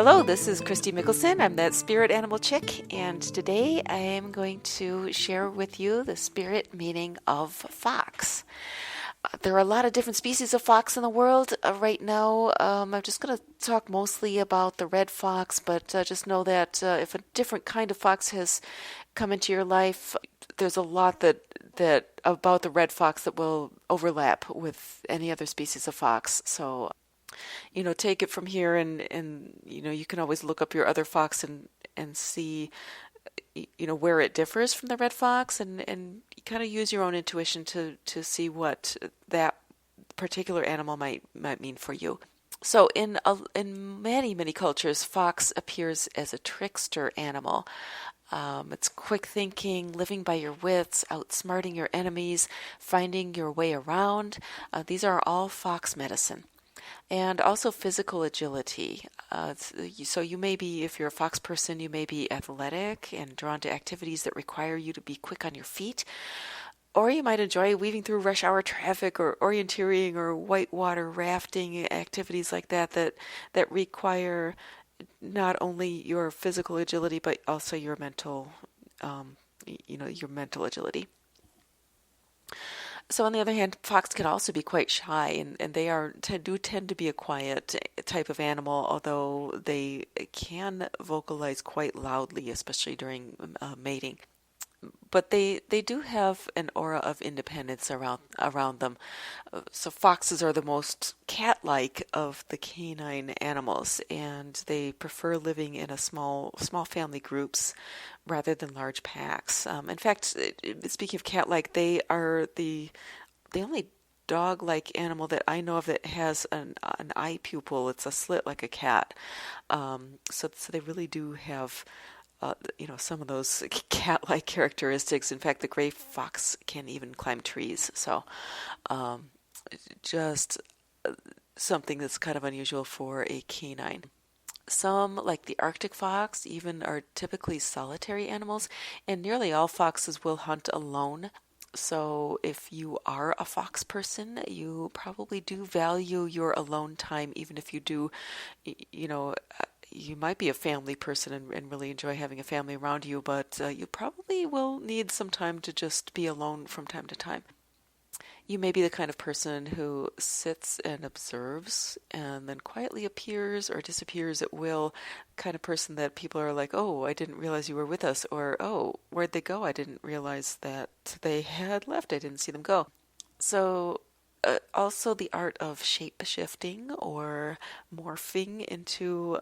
Hello, this is Christy Mickelson. I'm that spirit animal chick, and today I am going to share with you the spirit meaning of fox. There are a lot of different species of fox in the world right now. I'm just going to talk mostly about the red fox, but just know that if a different kind of fox has come into your life, there's a lot that about the red fox that will overlap with any other species of fox. So take it from here, and you can always look up your other fox and see where it differs from the red fox, and kind of use your own intuition to see what that particular animal might mean for you. So in many cultures, fox appears as a trickster animal. It's quick thinking, living by your wits, outsmarting your enemies, finding your way around. These are all fox medicine. And also physical agility. So you may be, if you're a fox person, you may be athletic and drawn to activities that require you to be quick on your feet. Or you might enjoy weaving through rush hour traffic or orienteering or whitewater rafting activities like that require not only your physical agility but also your mental, your mental agility. So on the other hand, fox can also be quite shy, and they do tend to be a quiet type of animal, although they can vocalize quite loudly, especially during mating. But they do have an aura of independence around them. So foxes are the most cat-like of the canine animals, and they prefer living in small family groups rather than large packs. In fact, speaking of cat-like, they are the only dog-like animal that I know of that has an eye pupil. It's a slit like a cat. So they really do have some of those cat-like characteristics. In fact, the gray fox can even climb trees. So just something that's kind of unusual for a canine. Some, like the Arctic fox, even are typically solitary animals, and nearly all foxes will hunt alone. So if you are a fox person, you probably do value your alone time, even if you do, you might be a family person and really enjoy having a family around you, but you probably will need some time to just be alone from time to time. You may be the kind of person who sits and observes and then quietly appears or disappears at will, kind of person that people are like, oh, I didn't realize you were with us, or oh, where'd they go? I didn't realize that they had left. I didn't see them go. So also the art of shape-shifting or morphing into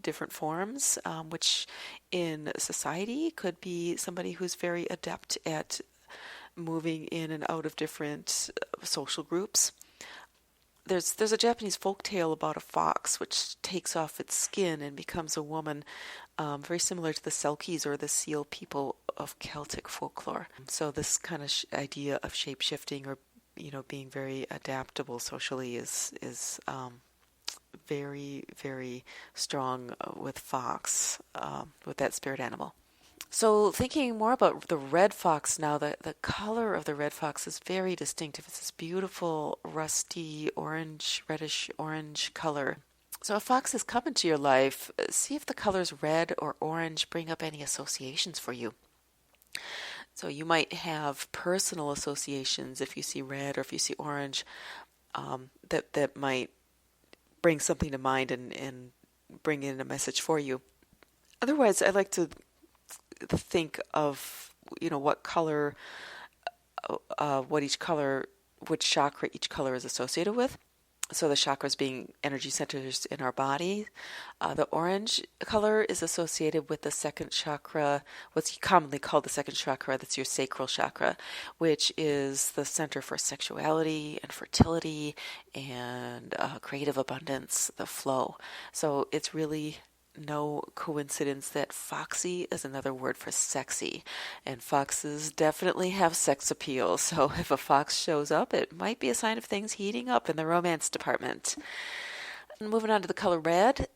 different forms, which in society could be somebody who's very adept at moving in and out of different social groups. There's a Japanese folktale about a fox which takes off its skin and becomes a woman, very similar to the Selkies or the Seal people of Celtic folklore. So this kind of idea of shape-shifting or being very adaptable socially is very, very strong with fox, with that spirit animal. So thinking more about the red fox now, the color of the red fox is very distinctive. It's this beautiful rusty orange, reddish orange color. So if fox has come into your life, see if the colors red or orange bring up any associations for you. So you might have personal associations if you see red or if you see orange, that might bring something to mind and bring in a message for you. Otherwise, I like to think of what color, which chakra each color is associated with. So the chakras being energy centers in our body. The orange color is associated with the second chakra, what's commonly called the second chakra. That's your sacral chakra, which is the center for sexuality and fertility and creative abundance, the flow. So it's really no coincidence that foxy is another word for sexy, and foxes definitely have sex appeal. So if a fox shows up, it might be a sign of things heating up in the romance department. And moving on to the color red,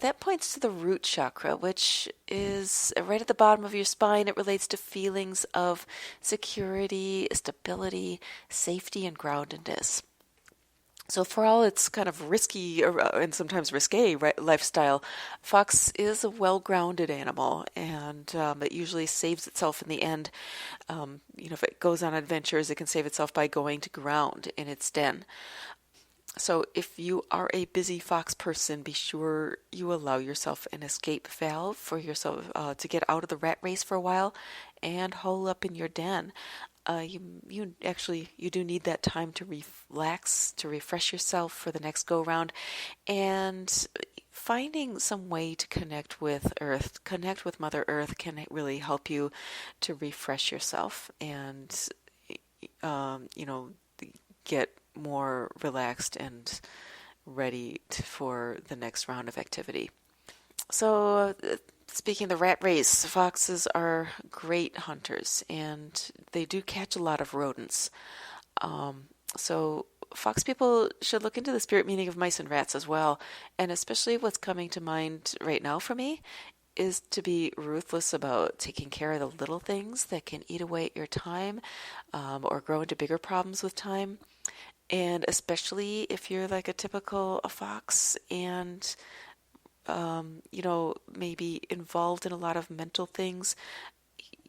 that points to the root chakra, which is right at the bottom of your spine. It relates to feelings of security, stability, safety, and groundedness. So for all its kind of risky and sometimes risque lifestyle, fox is a well-grounded animal, and it usually saves itself in the end. If it goes on adventures, it can save itself by going to ground in its den. So if you are a busy fox person, be sure you allow yourself an escape valve for yourself to get out of the rat race for a while and hole up in your den. You do need that time to relax, to refresh yourself for the next go round, and finding some way to connect with Earth, connect with Mother Earth, can really help you to refresh yourself and you know get more relaxed and ready for the next round of activity. So, speaking of the rat race, foxes are great hunters and they do catch a lot of rodents. So, fox people should look into the spirit meaning of mice and rats as well. And especially what's coming to mind right now for me is to be ruthless about taking care of the little things that can eat away at your time or grow into bigger problems with time. And especially if you're like a typical fox and, maybe involved in a lot of mental things,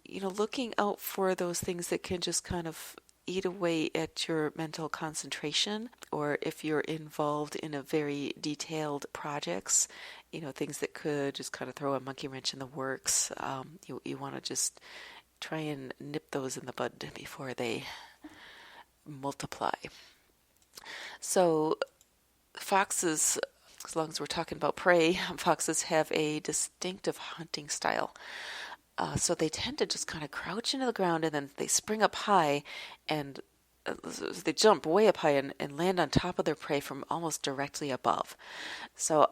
looking out for those things that can just kind of eat away at your mental concentration, or if you're involved in a very detailed projects, things that could just kind of throw a monkey wrench in the works, you want to just try and nip those in the bud before they multiply. So foxes, as long as we're talking about prey, foxes have a distinctive hunting style. So they tend to just kind of crouch into the ground and then they spring up high and they jump way up high and land on top of their prey from almost directly above. So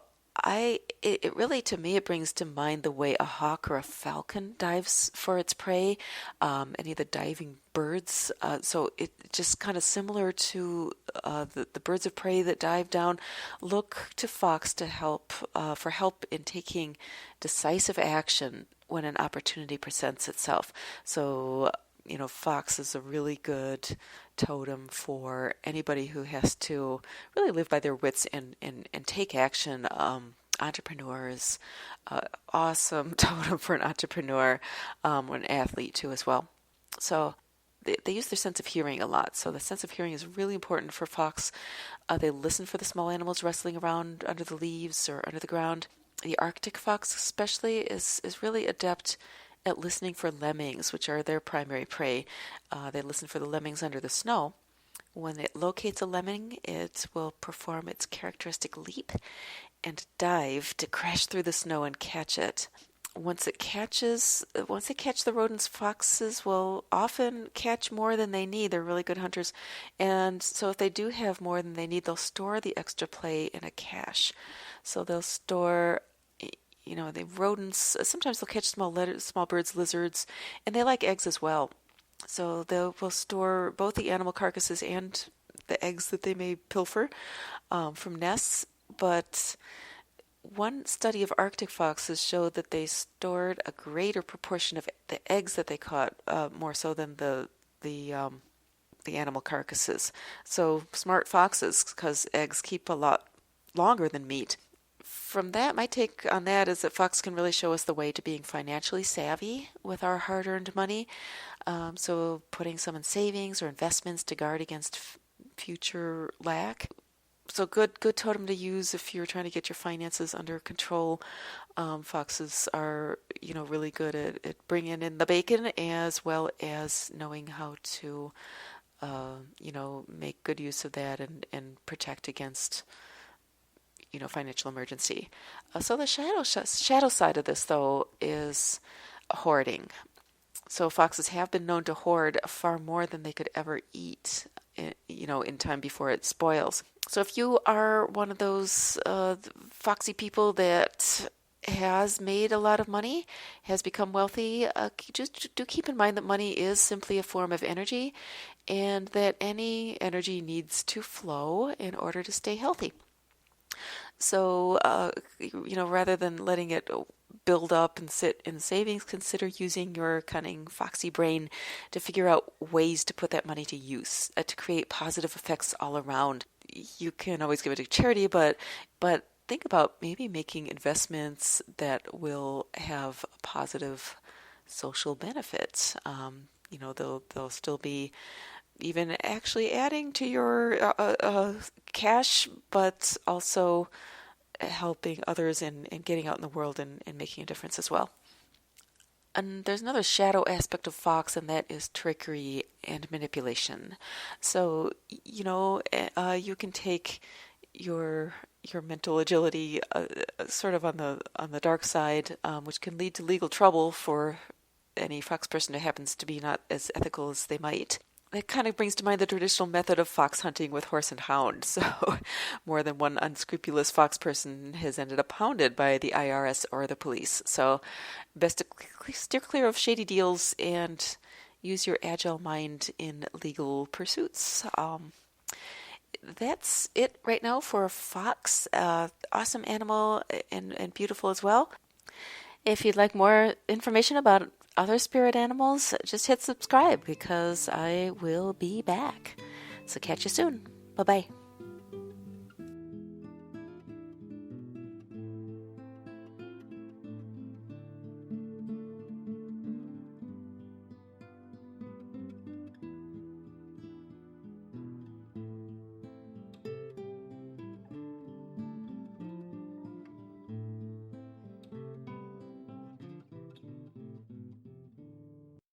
it really, to me, it brings to mind the way a hawk or a falcon dives for its prey, any of the diving birds. So it just kind of similar to the birds of prey that dive down. Look to fox to help for help in taking decisive action when an opportunity presents itself. So, fox is a really good totem for anybody who has to really live by their wits and take action. Entrepreneurs, awesome totem for an entrepreneur, or an athlete too as well. So they use their sense of hearing a lot. So the sense of hearing is really important for fox. They listen for the small animals rustling around under the leaves or under the ground. The Arctic fox especially is really adept at listening for lemmings, which are their primary prey. They listen for the lemmings under the snow. When it locates a lemming, it will perform its characteristic leap and dive to crash through the snow and catch it. Once they catch the rodents, foxes will often catch more than they need. They're really good hunters. And so if they do have more than they need, they'll store the extra prey in a cache. So they'll store, the rodents, sometimes they'll catch small birds, lizards, and they like eggs as well. So they will store both the animal carcasses and the eggs that they may pilfer from nests. But one study of Arctic foxes showed that they stored a greater proportion of the eggs that they caught, more so than the animal carcasses. So smart foxes, because eggs keep a lot longer than meat. From that, my take on that is that fox can really show us the way to being financially savvy with our hard-earned money. So putting some in savings or investments to guard against future lack. So good totem to use if you're trying to get your finances under control. Foxes are, really good at bringing in the bacon as well as knowing how to, make good use of that and protect against, financial emergency. So the shadow side of this, though, is hoarding. So foxes have been known to hoard far more than they could ever eat, in time before it spoils. So if you are one of those foxy people that has made a lot of money, has become wealthy, just do keep in mind that money is simply a form of energy and that any energy needs to flow in order to stay healthy. So, rather than letting it build up and sit in savings, consider using your cunning, foxy brain to figure out ways to put that money to use, to create positive effects all around. you can always give it to charity, but think about maybe making investments that will have positive social benefits. They'll still be even actually adding to your cash, but also helping others and getting out in the world and making a difference as well. And there's another shadow aspect of Fox, and that is trickery and manipulation. So, you can take your mental agility sort of on the dark side, which can lead to legal trouble for any fox person who happens to be not as ethical as they might. That kind of brings to mind the traditional method of fox hunting with horse and hound. So more than one unscrupulous fox person has ended up hounded by the IRS or the police. So best to steer clear of shady deals and use your agile mind in legal pursuits. That's it right now for fox. Awesome animal and beautiful as well. If you'd like more information about other spirit animals, just hit subscribe because I will be back. So catch you soon. Bye-bye.